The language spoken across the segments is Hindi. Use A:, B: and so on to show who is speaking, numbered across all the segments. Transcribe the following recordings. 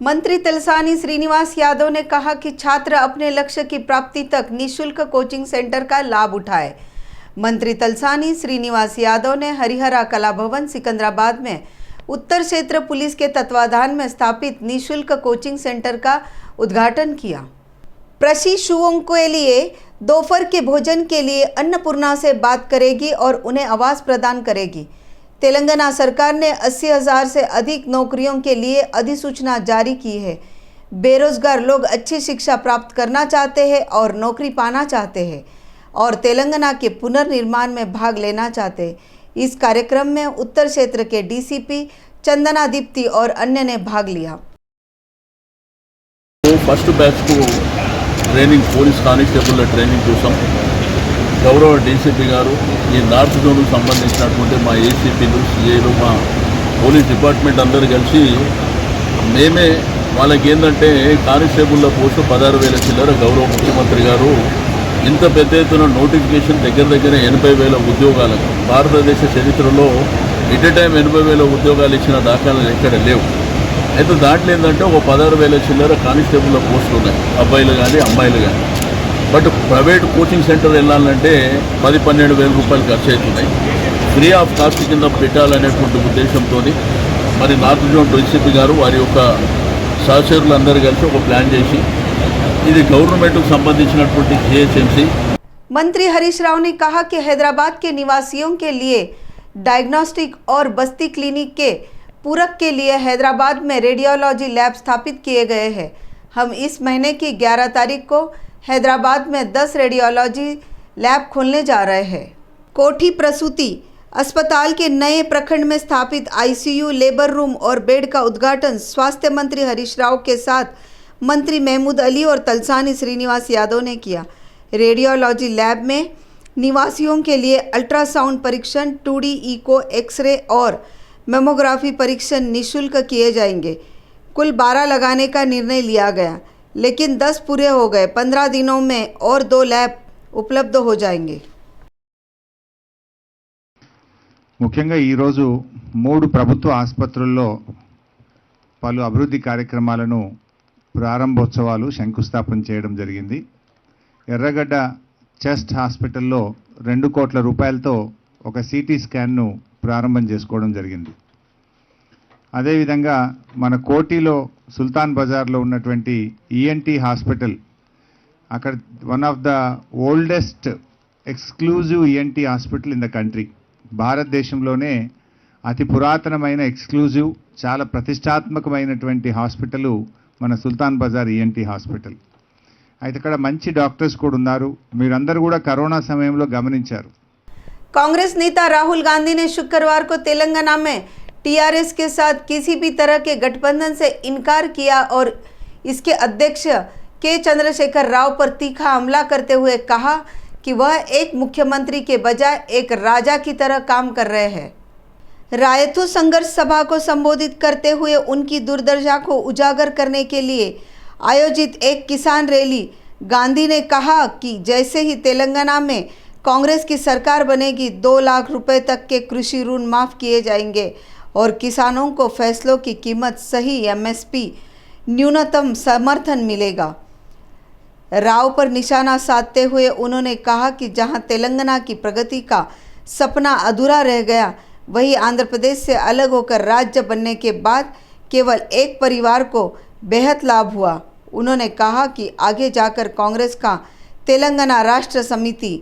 A: मंत्री तलसानी श्रीनिवास यादव ने कहा कि छात्र अपने लक्ष्य की प्राप्ति तक निःशुल्क कोचिंग सेंटर का लाभ उठाए। मंत्री तलसानी श्रीनिवास यादव ने हरिहरा कला भवन सिकंदराबाद में उत्तर क्षेत्र पुलिस के तत्वाधान में स्थापित निःशुल्क कोचिंग सेंटर का उद्घाटन किया। प्रशिक्षुओं के लिए दोपहर के भोजन के लिए अन्नपूर्णा से बात करेगी और उन्हें आवास प्रदान करेगी। तेलंगाना सरकार ने 80,000 से अधिक नौकरियों के लिए अधिसूचना जारी की है। बेरोजगार लोग अच्छी शिक्षा प्राप्त करना चाहते हैं और नौकरी पाना चाहते हैं और तेलंगाना के पुनर्निर्माण में भाग लेना चाहते हैं। इस कार्यक्रम में उत्तर क्षेत्र के डीसीपी चंदना दीप्ति और अन्य ने भाग लिया।
B: फर्स्ट बैच को ट्रेनिंग పోలీస్ కానిస్టేబుల్ ట్రైనింగ్ కోసం గౌరవ డీసీపీ గారు ఈ నార్త్ జోన్ సంబంధించినటువంటి మా ఏసీపీలు సిఐలు మా పోలీస్ డిపార్ట్మెంట్ అందరూ కలిసి మేమే వాళ్ళకి ఏంటంటే కానిస్టేబుల్ల పోస్టు 16,000 చిల్లర గౌరవ ముఖ్యమంత్రి గారు ఇంత పెద్ద ఎత్తున నోటిఫికేషన్ దగ్గర 80,000 ఉద్యోగాలకు భారతదేశ చరిత్రలో ఎట్ ఏ టైం 80,000 ఉద్యోగాలు ఇచ్చిన దాఖలాలు ఎక్కడ లేవు। అయితే దాంట్లో ఏంటంటే ఒక 16,000 చిల్లర కానిస్టేబుల్ పోస్టులు ఉన్నాయి, అబ్బాయిలు కానీ అమ్మాయిలు కానీ। బట్ ప్రైవేట్ కోచింగ్ సెంటర్ వెళ్ళాలంటే 10-12,000 రూపాయలు ఖర్చు అవుతున్నాయి। ఫ్రీ ఆఫ్ కాస్ట్ కింద పెట్టాలనేటువంటి ఉద్దేశంతో మరి నార్త్ జోన్ డీసీపీ గారు వారి యొక్క సహచరులందరూ కలిసి ఒక ప్లాన్ చేసి ఇది గవర్నమెంట్కు సంబంధించినటువంటి జీహెచ్ఎంసీ।
A: मंत्री हरीश राव ने कहा कि हैदराबाद के निवासियों के लिए डायग्नोस्टिक और बस्ती क्लिनिक के पूरक के लिए हैदराबाद में रेडियोलॉजी लैब स्थापित किए गए हैं। हम इस महीने की 11 तारीख को हैदराबाद में 10 रेडियोलॉजी लैब खोलने जा रहे हैं। कोठी प्रसूति अस्पताल के नए प्रखंड में स्थापित आईसीयू, लेबर रूम और बेड का उद्घाटन स्वास्थ्य मंत्री हरीश राव के साथ मंत्री महमूद अली और तलसानी श्रीनिवास यादव ने किया। रेडियोलॉजी लैब में निवासियों के लिए अल्ट्रासाउंड परीक्षण, 2D इको, एक्सरे और मेमोग्राफी परीक्षण निःशुल्क किए जाएंगे। कुल 12 लगाने का निर्णय लिया गया, लेकिन 10 पूरे हो गए। 15 दिनों में और 2 लैब उपलब्ध हो जाएंगे।
C: ముఖ్యంగా ఈరోజు 3 ప్రభుత్వ ఆసుపత్రుల్లో పలు అభివృద్ధి కార్యక్రమాలను ప్రారంభోత్సవాలు శంకుస్థాపన చేయడం జరిగింది। ఎర్రగడ్డ చెస్ట్ హాస్పిటల్లో 2 కోట్ల రూపాయలతో ఒక సిటీ స్కాన్ను ప్రారంభం చేసుకోవడం జరిగింది। అదేవిధంగా మన కోటిలో సుల్తాన్ బజార్లో ఉన్నటువంటి ఈఎన్టీ హాస్పిటల్, అక్కడ one of the oldest exclusive ENT hospital in the country, భారతదేశంలోనే అతి పురాతనమైన ఎక్స్క్లూజివ్ చాలా ప్రతిష్టాత్మకమైనటువంటి హాస్పిటల్ మన సుల్తాన్ బజార్ ఈఎన్టీ హాస్పిటల్। అయితే ఇక్కడ మంచి డాక్టర్స్ కూడా ఉన్నారు। మీరందరూ కూడా కరోనా సమయంలో గమనించారు।
A: कांग्रेस नेता राहुल गांधी ने शुक्रवार को तेलंगाना में टीआरएस के साथ किसी भी तरह के गठबंधन से इनकार किया और इसके अध्यक्ष के चंद्रशेखर राव पर तीखा हमला करते हुए कहा कि वह एक मुख्यमंत्री के बजाय एक राजा की तरह काम कर रहे हैं। रायतू संघर्ष सभा को संबोधित करते हुए उनकी दुर्दशा को उजागर करने के लिए आयोजित एक किसान रैली गांधी ने कहा कि जैसे ही तेलंगाना में कांग्रेस की सरकार बनेगी 2 लाख रुपए तक के कृषि ऋण माफ किए जाएंगे और किसानों को फैसलों की कीमत सही एमएसपी न्यूनतम समर्थन मिलेगा। राव पर निशाना साधते हुए उन्होंने कहा कि जहां तेलंगाना की प्रगति का सपना अधूरा रह गया, वहीं आंध्र प्रदेश से अलग होकर राज्य बनने के बाद केवल एक परिवार को बेहद लाभ हुआ। उन्होंने कहा कि आगे जाकर कांग्रेस का तेलंगाना राष्ट्र समिति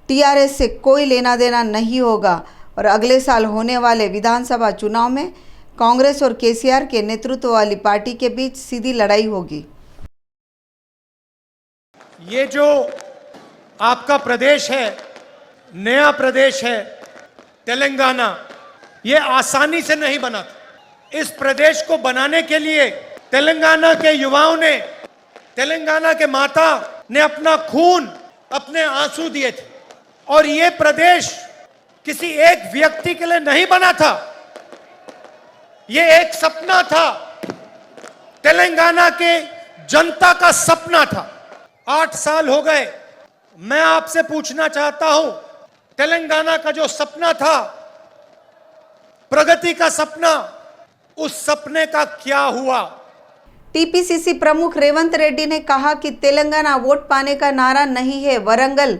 A: टीआरएस से कोई लेना देना नहीं होगा और अगले साल होने वाले विधानसभा चुनाव में कांग्रेस और केसीआर के नेतृत्व वाली पार्टी के बीच सीधी लड़ाई होगी।
D: ये जो आपका प्रदेश है, नया प्रदेश है तेलंगाना, ये आसानी से नहीं बना था। इस प्रदेश को बनाने के लिए तेलंगाना के युवाओं ने, तेलंगाना के माता ने अपना खून, अपने आंसू दिए थे और ये प्रदेश किसी एक व्यक्ति के लिए नहीं बना था, ये एक सपना था, तेलंगाना के जनता का सपना था। 8 साल हो गए। मैं आपसे पूछना चाहता हूं, तेलंगाना का जो सपना था, प्रगति का सपना, उस सपने का क्या हुआ?
A: टीपीसीसी प्रमुख रेवंत रेड्डी ने कहा कि तेलंगाना वोट पाने का नारा नहीं है। वरंगल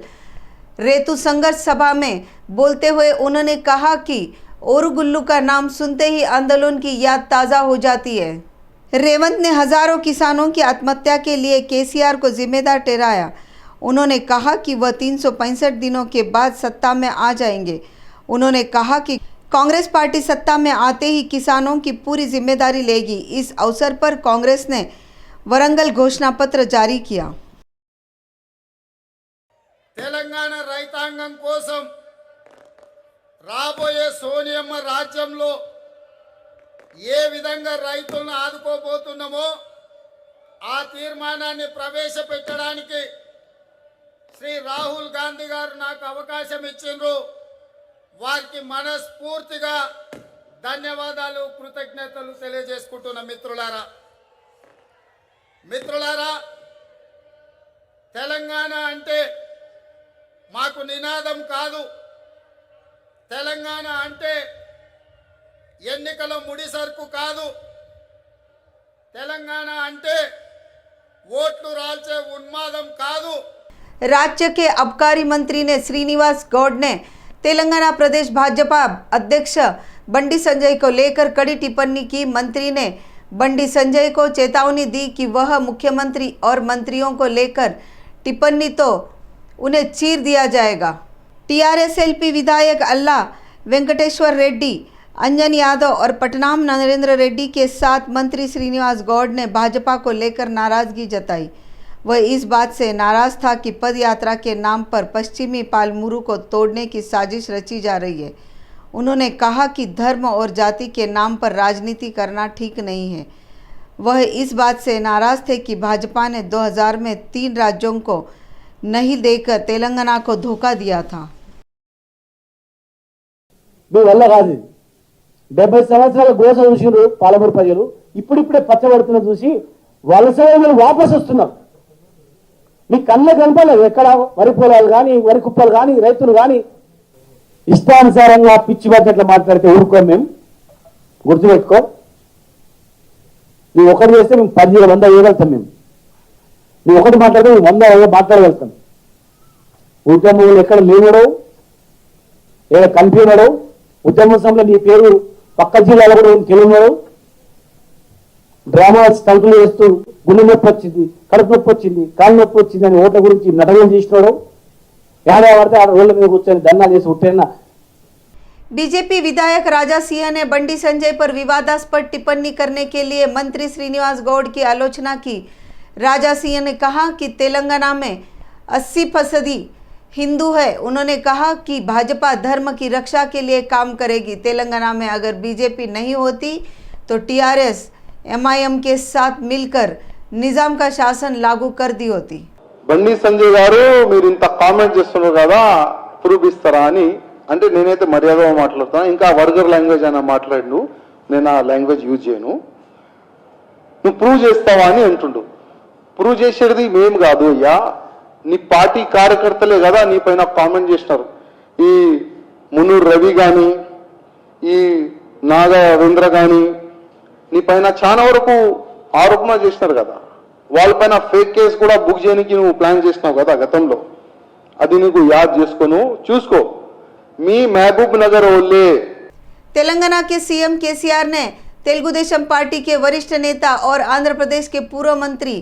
A: रेतु संघर्ष सभा में बोलते हुए उन्होंने कहा कि ओरुगुल्लू का नाम सुनते ही आंदोलन की याद ताज़ा हो जाती है। रेवंत ने हजारों किसानों की आत्महत्या के लिए केसीआर को जिम्मेदार ठहराया। उन्होंने कहा कि वह 365 दिनों के बाद सत्ता में आ जाएंगे। उन्होंने कहा कि कांग्रेस पार्टी सत्ता में आते ही किसानों की पूरी जिम्मेदारी लेगी। इस अवसर पर कांग्रेस ने वरंगल घोषणा पत्र जारी किया।
E: తెలంగాణ రైతాంగం కోసం రాబోయే సోనియమ్మ రాజ్యంలో ఏ విధంగా రైతులను ఆదుకోబోతున్నామో ఆ తీర్మానాన్ని ప్రవేశపెట్టడానికి శ్రీ రాహుల్ గాంధీ గారు నాకు అవకాశం ఇచ్చిండ్రు। వారికి మనస్ఫూర్తిగా ధన్యవాదాలు కృతజ్ఞతలు తెలియజేసుకుంటున్న మిత్రులారా తెలంగాణ అంటే మాకు నినాదం కాదు। తెలంగాణ అంటే ఎన్నికల ముడిసరుకు కాదు। తెలంగాణ అంటే ఓట్లు రాల్చే ఉన్మాదం కాదు।
A: राज्य के आबकारी मंत्री ने श्रीनिवास गौड़ ने तेलंगाना प्रदेश भाजपा अध्यक्ष बंडी संजय को लेकर कड़ी टिप्पणी की। मंत्री ने बंडी संजय को चेतावनी दी कि वह मुख्यमंत्री और मंत्रियों को लेकर टिप्पणी तो उन्हें चीर दिया जाएगा। टीआरएस एलपी विधायक अल्ला वेंकटेश्वर रेड्डी, अंजन यादव और पटनाम नरेंद्र रेड्डी के साथ मंत्री श्रीनिवास गौड़ ने भाजपा को लेकर नाराजगी जताई। वह इस बात से नाराज था कि पद यात्रा के नाम पर पश्चिमी पालमुरू को तोड़ने की साजिश रची जा रही है। उन्होंने कहा कि धर्म और जाति के नाम पर राजनीति करना ठीक नहीं है। वह इस बात से नाराज थे कि भाजपा ने 2000 में 3 राज्यों को नहीं देकर तेलंगाना को धोखा दिया था।
F: మీ వల్ల కాదు 70 సంవత్సరాల గోస చూసిరు పాలమూరు ప్రజలు ఇప్పుడిప్పుడే పచ్చబడుతున్న చూసి వలసలు వాపసు వస్తున్నారు। మీ కళ్ళ కనపడలేదు ఎక్కడ వరి పొలాలు కానీ వరి కుప్పలు కానీ రైతులు కానీ ఇష్టానుసారంగా పిచ్చి బడ్జెట్లో మాట్లాడితే ఊరుకోం। మేము గుర్తుపెట్టుకో, నువ్వు ఒకటి చేస్తే మేము 10 100 వేయగలుగుతాం। నువ్వు ఒకటి మాట్లాడితే మేము 100 మాట్లాడగలుగుతాం। ఉద్యమంలో ఎక్కడ లేనడవు ఏడ కనిపించడవు ఉద్యమ సమయంలో నీ పేరు పక్క జిల్లాలో కూడా తెలియనడవు డ్రామా స్టంటులు వేస్తూ గుండె నొప్పి వచ్చింది, కడుపు నొప్పి వచ్చింది, కాలు నొప్పి వచ్చింది అని ఓట్ల గురించి నటన చేసినాడు। ఏడా పడితే ఆ రోడ్ల మీద కూర్చొని ధర్నా చేసి ఉట్టేనా।
A: बीजेपी विधायक राजा सिंह ने बंडी संजय पर विवादास्पद टिप्पणी करने के लिए मंत्री श्रीनिवास गौड़ की आलोचना की। राजा सिंह ने कहा कि तेलंगाना में 80% हिंदू है। उन्होंने कहा कि भाजपा धर्म की रक्षा के लिए काम करेगी। तेलंगाना में अगर बीजेपी नहीं होती तो टीआरएस एमआईएम के साथ मिलकर निजाम का शासन लागू कर दी होती।
G: బండి సంజయ్ గారు మీరు ఇంత కామెంట్ చేస్తున్నారు కదా ప్రూఫ్ ఇస్తారా అని అంటే నేనైతే మర్యాదగా మాట్లాడతాను। ఇంకా వర్గర్ లాంగ్వేజ్ అయినా మాట్లాడు, నేను ఆ లాంగ్వేజ్ యూజ్ చేయను। నువ్వు ప్రూవ్ చేస్తావా అని అంటుండు। ప్రూవ్ చేసేది మేము కాదు అయ్యా, నీ పార్టీ కార్యకర్తలే కదా నీ పైన కామెంట్ చేసినారు। ఈ మున్నూరు రవి కానీ ఈ నాగవేంద్ర కానీ నీ పైన చాలా వరకు ఆరోపణ చేసినారు కదా। వాళ్ళపైన ఫేక్ కేసు కూడా బుక్ చేయడానికి నువ్వు ప్లాన్ చేసినావు కదా గతంలో, అది నీకు యాద్ చేసుకొని చూసుకో। మీ మహబూబ్ నగర్ ఓళ్ళే
A: तेलंगाना के सीएम केसीआर ने तेलुगु देशम पार्टी के वरिष्ठ नेता और आंध्र प्रदेश के पूर्व मंत्री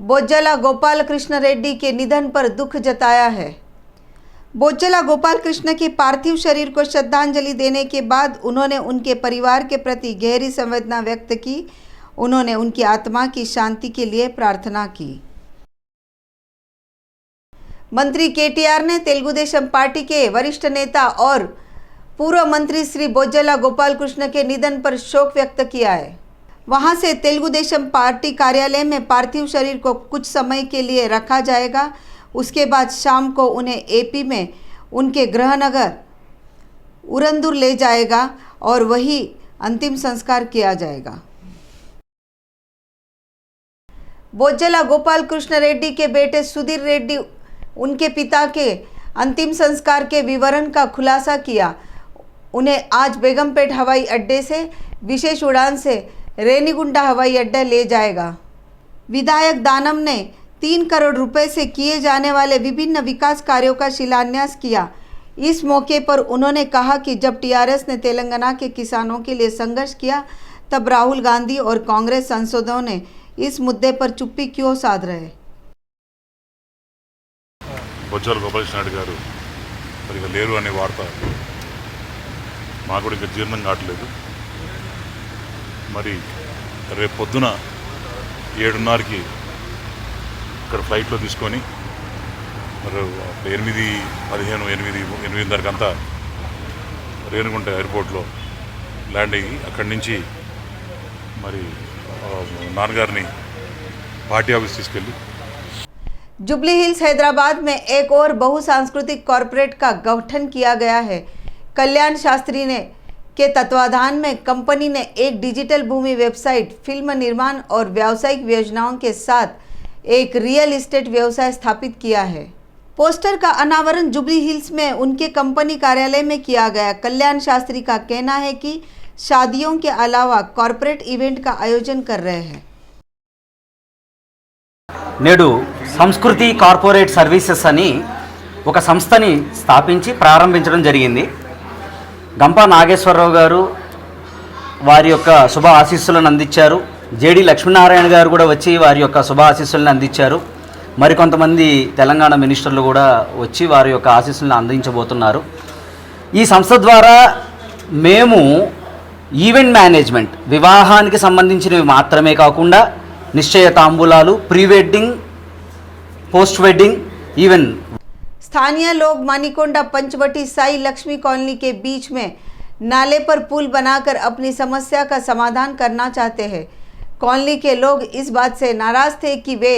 A: बोज्जला गोपाल कृष्ण रेड्डी के निधन पर दुख जताया है। बोज्जला गोपाल कृष्ण के पार्थिव शरीर को श्रद्धांजलि देने के बाद उन्होंने उनके परिवार के प्रति गहरी संवेदना व्यक्त की। उन्होंने उनकी आत्मा की शांति के लिए प्रार्थना की। मंत्री केटीआर ने तेलुगु देशम पार्टी के वरिष्ठ नेता और पूर्व मंत्री श्री बोज्जला गोपाल कृष्ण के निधन पर शोक व्यक्त किया है। वहां से तेलुगु देशम पार्टी कार्यालय में पार्थिव शरीर को कुछ समय के लिए रखा जाएगा। उसके बाद शाम को उन्हें एपी में उनके गृहनगर उरंदूर ले जाएगा और वही अंतिम संस्कार किया जाएगा। बोज्जला गोपाल कृष्ण रेड्डी के बेटे सुधीर रेड्डी उनके पिता के अंतिम संस्कार के विवरण का खुलासा किया। उन्हें आज बेगमपेट हवाई अड्डे से विशेष उड़ान से रेनीगुंडा हवाई अड्डा ले जाएगा। विधायक दानम ने 3 करोड़ रुपए से किए जाने वाले विभिन्न विकास कार्यों का शिलान्यास किया। इस मौके पर उन्होंने कहा कि जब टीआरएस ने तेलंगाना के किसानों के लिए संघर्ष किया तब राहुल गांधी और कांग्रेस सांसदों ने इस मुद्दे पर चुप्पी क्यों साध रहे।
H: బొజ్జల గోపాలకృష్ణ నాయుడు గారు మరి లేరు అనే వార్త మాకు కూడా ఇంకా జీర్ణం కావట్లేదు. మరి రేపు పొద్దున 7:30కి ఇక్కడ ఫ్లైట్లో తీసుకొని మరి 8:15 అంతా రేణిగుంట ఎయిర్పోర్ట్లో ల్యాండ్ అయ్యి అక్కడి నుంచి మరి నాన్నగారిని పార్టీ ఆఫీస్ తీసుకెళ్ళి
A: जुबली हिल्स हैदराबाद में एक और बहुसांस्कृतिक कॉरपोरेट का गठन किया गया है। कल्याण शास्त्री ने के तत्वाधान में कंपनी ने एक डिजिटल भूमि वेबसाइट, फिल्म निर्माण और व्यावसायिक योजनाओं के साथ एक रियल एस्टेट व्यवसाय स्थापित किया है। पोस्टर का अनावरण जुबली हिल्स में उनके कंपनी कार्यालय में किया गया। कल्याण शास्त्री का कहना है कि शादियों के अलावा कॉरपोरेट इवेंट का आयोजन कर रहे हैं।
I: నేడు సంస్కృతి కార్పొరేట్ సర్వీసెస్ అని ఒక సంస్థని స్థాపించి ప్రారంభించడం జరిగింది. గంపా నాగేశ్వరరావు గారు వారి యొక్క శుభ ఆశీస్సులను అందించారు. జేడి లక్ష్మీనారాయణ గారు కూడా వచ్చి వారి యొక్క శుభ ఆశీస్సులను అందించారు. మరికొంతమంది తెలంగాణ మినిస్టర్లు కూడా వచ్చి వారి యొక్క ఆశీస్సులను అందించబోతున్నారు. ఈ సంస్థ ద్వారా మేము ఈవెంట్ మేనేజ్మెంట్, వివాహానికి సంబంధించినవి మాత్రమే కాకుండా निश्चय तांबूलालू, pre wedding, post wedding, even
A: स्थानीय लोग मानीकोंडा पंचवटी साई लक्ष्मी कॉलोनी के बीच में नाले पर पुल बनाकर अपनी समस्या का समाधान करना चाहते हैं। कॉलोनी के लोग इस बात से नाराज थे कि वे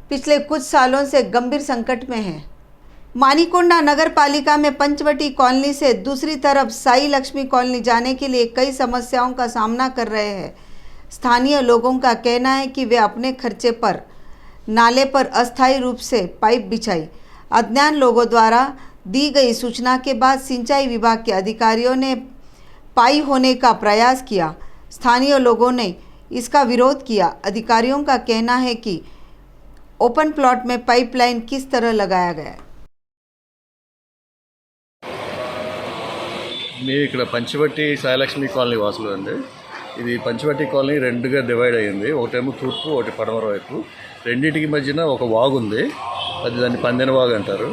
A: पिछले कुछ सालों से गंभीर संकट में हैं। मानीकोंडा नगर पालिका में पंचवटी कॉलोनी से दूसरी तरफ साई लक्ष्मी कॉलोनी जाने के लिए कई समस्याओं का सामना कर रहे हैं। स्थानीय लोगों का कहना है कि वे अपने खर्चे पर नाले पर अस्थायी रूप से पाइप बिछाई। अज्ञात लोगों द्वारा दी गई सूचना के बाद सिंचाई विभाग के अधिकारियों ने पाई होने का प्रयास किया। स्थानीय लोगों ने इसका विरोध किया। अधिकारियों का कहना है कि ओपन प्लॉट में पाइपलाइन किस तरह लगाया गया।
J: मैं ఇక్కడ పంచవటి సాయిలక్ష్మి కాలనీ వాసులు అండి. ఇది పంచవటి కాలనీ రెండుగా డివైడ్ అయ్యింది. ఒకటేమో తూర్పు, ఒకటి పడమర వైపు. రెండింటికి మధ్యన ఒక వాగు ఉంది. అది దాన్ని పందెన వాగు అంటారు.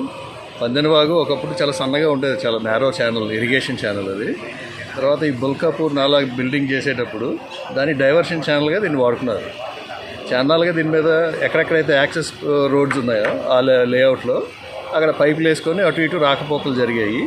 J: పందెన వాగు ఒకప్పుడు చాలా సన్నగా ఉండేది, చాలా నేరో ఛానల్, ఇరిగేషన్ ఛానల్ అది. తర్వాత ఈ బుల్కాపూర్ నాలా బిల్డింగ్ చేసేటప్పుడు దాన్ని డైవర్షన్ ఛానల్గా దీన్ని వాడుకున్నారు. ఛానల్గా దీని మీద ఎక్కడెక్కడైతే యాక్సెస్ రోడ్స్ ఉన్నాయో ఆ లేఅవుట్లో అక్కడ పైపులు వేసుకొని అటు ఇటు రాకపోకలు జరిగాయి.